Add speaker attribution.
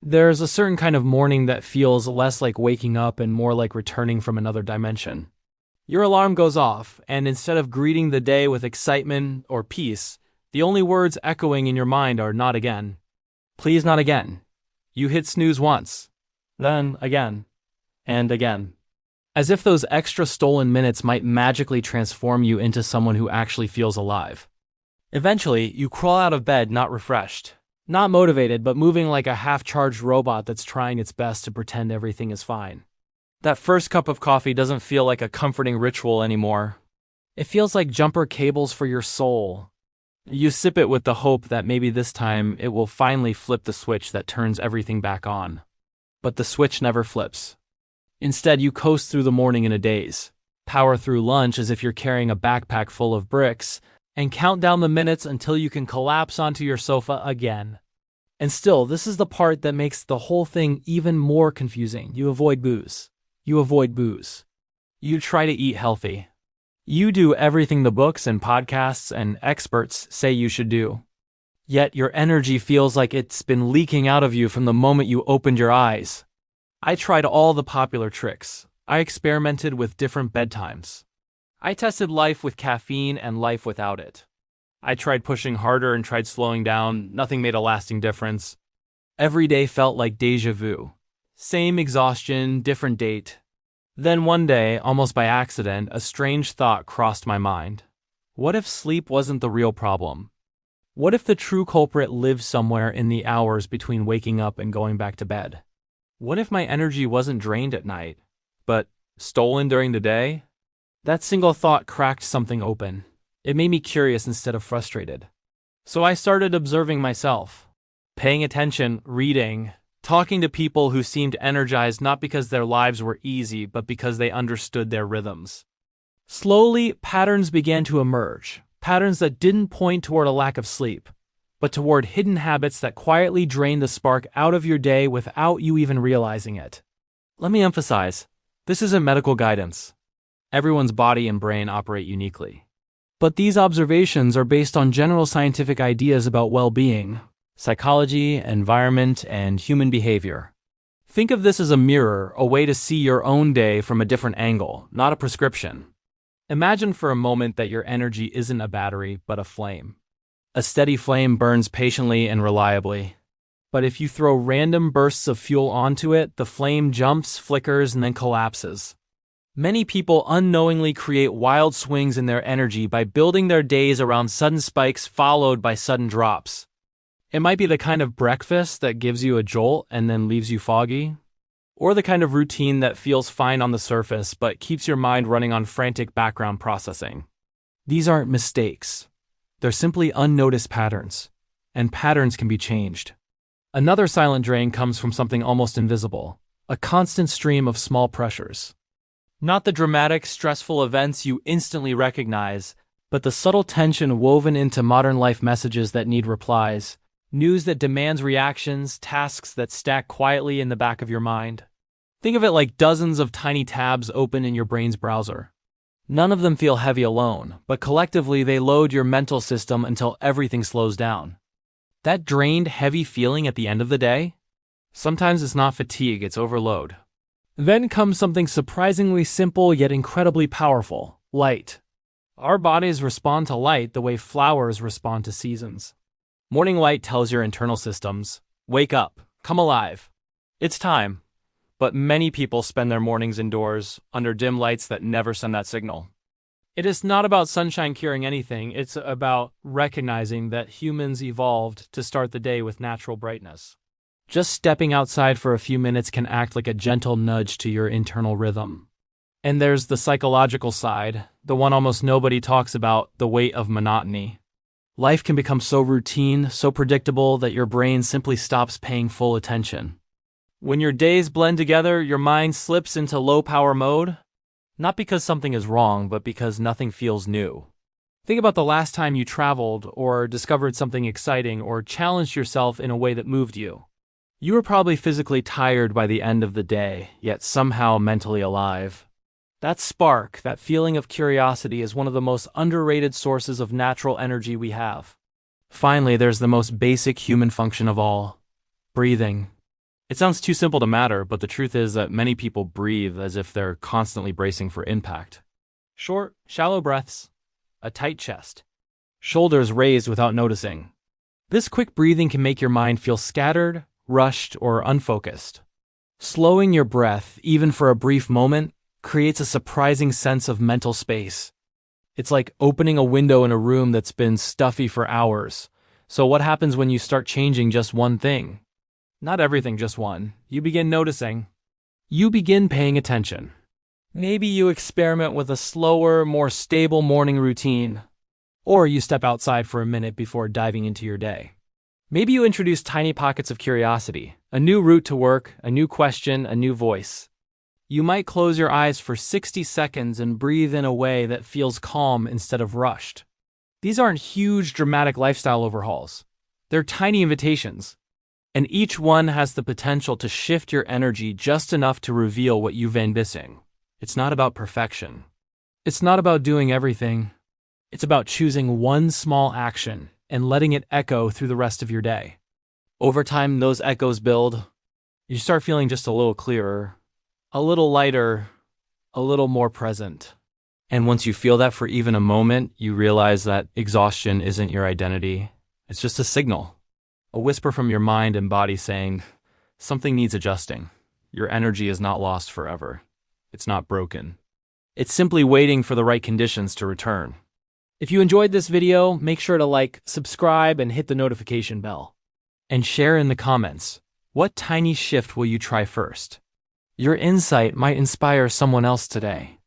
Speaker 1: There's a certain kind of morning that feels less like waking up and more like returning from another dimension. Your alarm goes off, and instead of greeting the day with excitement or peace, the only words echoing in your mind are "not again." Please not again. You hit snooze once, then again, and again. As if those extra stolen minutes might magically transform you into someone who actually feels alive. Eventually, you crawl out of bed not refreshed, not motivated, but moving like a half-charged robot that's trying its best to pretend everything is fine. That first cup of coffee doesn't feel like a comforting ritual anymore. It feels like jumper cables for your soul. You sip it with the hope that maybe this time it will finally flip the switch that turns everything back on. But the switch never flips. Instead, you coast through the morning in a daze, power through lunch as if you're carrying a backpack full of bricks, and count down the minutes until you can collapse onto your sofa again. And still, this is the part that makes the whole thing even more confusing. You avoid booze. You avoid booze. You try to eat healthy. You do everything the books and podcasts and experts say you should do. Yet your energy feels like it's been leaking out of you from the moment you opened your eyes. I tried all the popular tricks. I experimented with different bedtimes. I tested life with caffeine and life without it. I tried pushing harder and tried slowing down. Nothing made a lasting difference. Every day felt like déjà vu. Same exhaustion, different date. Then one day, almost by accident, a strange thought crossed my mind. What if sleep wasn't the real problem? What if the true culprit lived somewhere in the hours between waking up and going back to bed? What if my energy wasn't drained at night, but stolen during the day? That single thought cracked something open. It made me curious instead of frustrated. So I started observing myself, paying attention, reading, talking to people who seemed energized not because their lives were easy, but because they understood their rhythms. Slowly, patterns began to emerge, patterns that didn't point toward a lack of sleep, but toward hidden habits that quietly drained the spark out of your day without you even realizing it. Let me emphasize, this isn't medical guidance. Everyone's body and brain operate uniquely. But these observations are based on general scientific ideas about well-being, psychology, environment, and human behavior. Think of this as a mirror, a way to see your own day from a different angle, not a prescription. Imagine for a moment that your energy isn't a battery, but a flame. A steady flame burns patiently and reliably. But if you throw random bursts of fuel onto it, the flame jumps, flickers, and then collapses. Many people unknowingly create wild swings in their energy by building their days around sudden spikes followed by sudden drops. It might be the kind of breakfast that gives you a jolt and then leaves you foggy, or the kind of routine that feels fine on the surface but keeps your mind running on frantic background processing. These aren't mistakes. They're simply unnoticed patterns, and patterns can be changed. Another silent drain comes from something almost invisible, a constant stream of small pressures. Not the dramatic, stressful events you instantly recognize, but the subtle tension woven into modern life messages that need replies, news that demands reactions, tasks that stack quietly in the back of your mind. Think of it like dozens of tiny tabs open in your brain's browser. None of them feel heavy alone, but collectively they load your mental system until everything slows down. That drained, heavy feeling at the end of the day? Sometimes it's not fatigue, it's overload. Then comes something surprisingly simple yet incredibly powerful: light. Our bodies respond to light the way flowers respond to seasons. Morning light tells your internal systems, wake up, come alive. It's time. But many people spend their mornings indoors, under dim lights that never send that signal. It is not about sunshine curing anything, it's about recognizing that humans evolved to start the day with natural brightness. Just stepping outside for a few minutes can act like a gentle nudge to your internal rhythm. And there's the psychological side, the one almost nobody talks about, the weight of monotony. Life can become so routine, so predictable that your brain simply stops paying full attention. When your days blend together, your mind slips into low-power mode, not because something is wrong, but because nothing feels new. Think about the last time you traveled, or discovered something exciting, or challenged yourself in a way that moved you. You were probably physically tired by the end of the day, yet somehow mentally alive. That spark, that feeling of curiosity, is one of the most underrated sources of natural energy we have. Finally, there's the most basic human function of all: breathing. It sounds too simple to matter, but the truth is that many people breathe as if they're constantly bracing for impact. Short, shallow breaths, a tight chest, shoulders raised without noticing. This quick breathing can make your mind feel scattered, rushed, or unfocused. Slowing your breath, even for a brief moment, creates a surprising sense of mental space. It's like opening a window in a room that's been stuffy for hours. So what happens when you start changing just one thing? Not everything, just one. You begin noticing. You begin paying attention. Maybe you experiment with a slower, more stable morning routine. Or you step outside for a minute before diving into your day. Maybe you introduce tiny pockets of curiosity, a new route to work, a new question, a new voice. You might close your eyes for 60 seconds and breathe in a way that feels calm instead of rushed. These aren't huge, dramatic lifestyle overhauls. They're tiny invitations. And each one has the potential to shift your energy just enough to reveal what you've been missing. It's not about perfection. It's not about doing everything. It's about choosing one small action and letting it echo through the rest of your day. Over time, those echoes build. You start feeling just a little clearer, a little lighter, a little more present. And once you feel that for even a moment, you realize that exhaustion isn't your identity. It's just a signal, a whisper from your mind and body saying, something needs adjusting. Your energy is not lost forever. It's not broken. It's simply waiting for the right conditions to return. If you enjoyed this video, make sure to like, subscribe, and hit the notification bell. And share in the comments, what tiny shift will you try first? Your insight might inspire someone else today.